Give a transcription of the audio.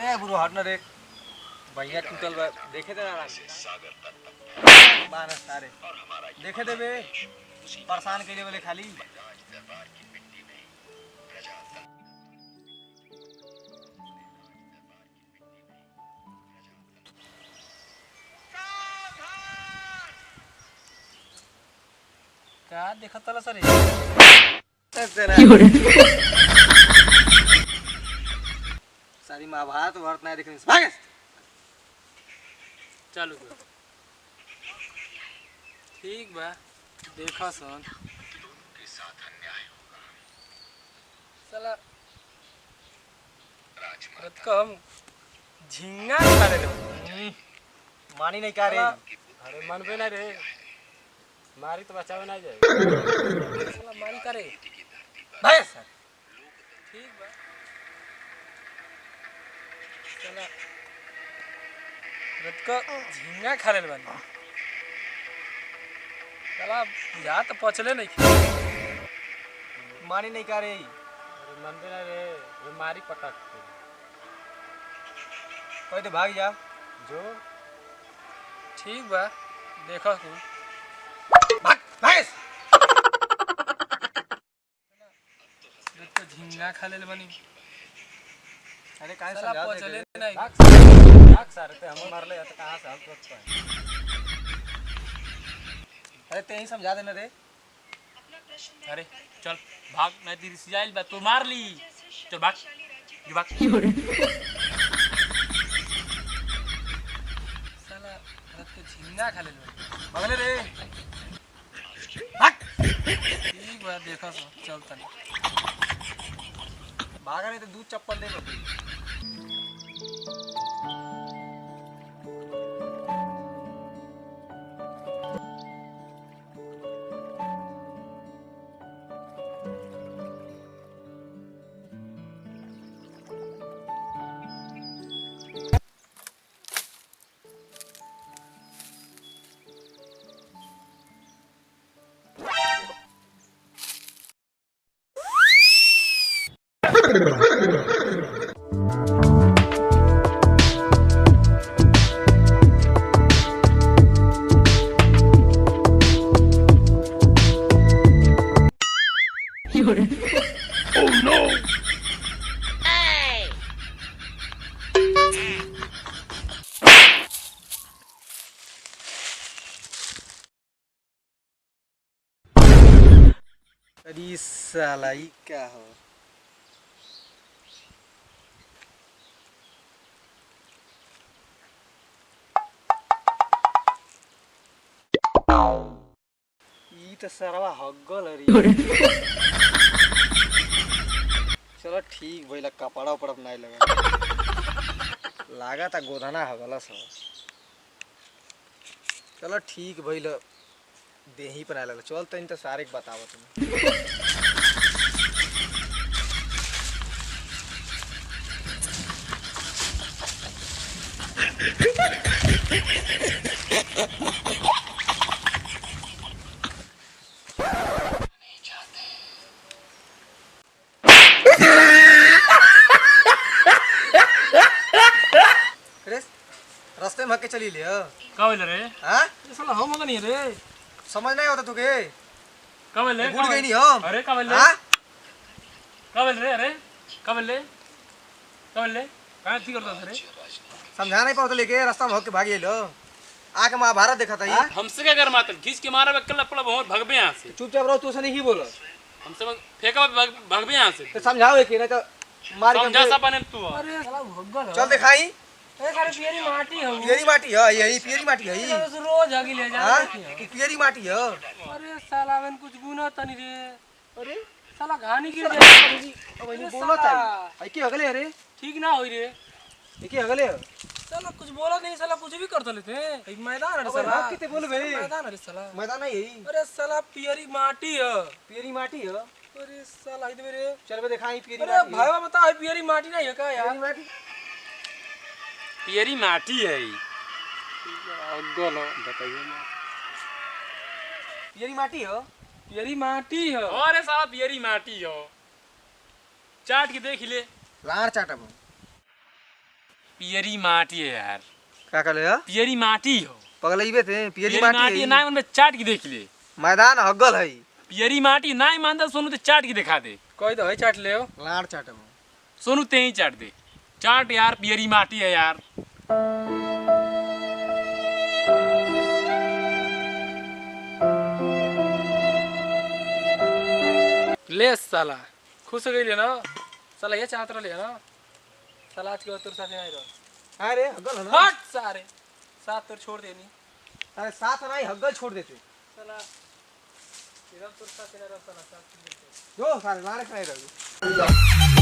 ए बुरो हटना रे भैया टूटल बा देखे दे आराम बानस सारे देखे दे बे परेशान कइले वाले खाली क्या देखत तला सर सारी महाभारत वर्त नहीं देखने से भागे चालू कर ठीक बा देखा सन साला रत का हम झिंगा खा ले मानी नहीं का रे अरे मन पे ना रे मारी तो बचावे ना जाए साला मारी करे भाई सर ठीक बा साला रत का झिंगा खा ले बानी साला या तो पचले नहीं मानी नहीं का रे अरे मन पे ना रे ये मारी पटक कोई तो भाग जा जो ठीक बा देखो तू भाग भाग तो झिंगा खा ले बनी अरे काहे साला समझा पचले दे नहीं भाग सारे ते हम मार ले तो कहां से हम तुरंत पाए अरे ते ही समझा देना रे अरे चल भाग नहीं तेरी सिजाइल बा तो मार ली चल भाग ये भाग साला रत को झिंगा खा ले भाग ले रे ठीक बा देखो सो चल तनी भागा नहीं तो दूध चप्पल दे बकरी Oh no! अरे साला ई क्या हो ई तो सरवा हगल रे चलो ठीक भइला कपड़ा उपड़ा नहीं लगा लागा था गोधना हगला सब चलो ठीक भइला देही पर आए लगा चल तनी तो सारे के बतावा तुम रास्ते में हके चली ले का बोल रे हां ये साला हम मगन नहीं रे समझ नहीं होता तुके का बोल रे भूल गई नहीं हम अरे का बोल रे हां का बोल रे अरे का बोल रे का बोल रे कहां थी करता रे समझा नहीं पाओ तो लेके रास्ता में होके भागी लो आके महाभारत देखा था ये हमसे क्या कर मातल खींच के मारा कल अपना बहुत भगबे यहां से चुपचाप रहो तू से नहीं बोलो हमसे फेंका भगबे यहां से तो समझाओ कि नहीं तो मार के समझा सपने तू अरे साला भगल चल दिखाई ए सारे पियरी माटी हो पियरी माटी है यही पियरी माटी है ये रोज हगी ले जा हां कि पियरी माटी है अरे साला में कुछ गुना तनी रे अरे साला घानी गिर जाए अब ये बोलो चाहिए आई के अगले अरे ठीक ना होई रे ये के अगले साला कुछ बोला नहीं साला कुछ भी करता लेते एक मैदान है साला हां किते बोल बे मैदान है साला मैदान है यही अरे साला पियरी माटी है पियरी माटी है अरे साला इधर रे चल बे दिखाई पियरी अरे माटी भाईवा बता पियरी माटी नहीं है का यार पियरी माटी पियरी माटी है अगल बताइए ना पियरी माटी हो पियरी माटी है। अरे साला पियरी माटी हो, चाट के देख ले। लाड़ चाटब पियरी माटी है यार, का कहले ह पियरी माटी हो। पगलइबे थे पियरी पियरी माटी माटी है ना मन चाट के देख ले। मैदान हग्गल है पियरी माटी ना ईमानदार सोनू तो चाट के दिखा दे। कह दो है चाट ले हो। लाड़ चाटब सोनू ते ही चाट दे, चाट यार पियरी माटी है यार। ले साला खुश हो गई ना साला, ये चाहत रहे ना साला, आज के बाद तोर साथ नहीं रहो। अरे हग्गल है ना हट सारे साथ तोर छोड़ देनी अरे साथ नहीं हग्गल छोड़ देते साला, इधर तोर साथ नहीं रहो साला, साथ जो सारे लाड़ खाए रहो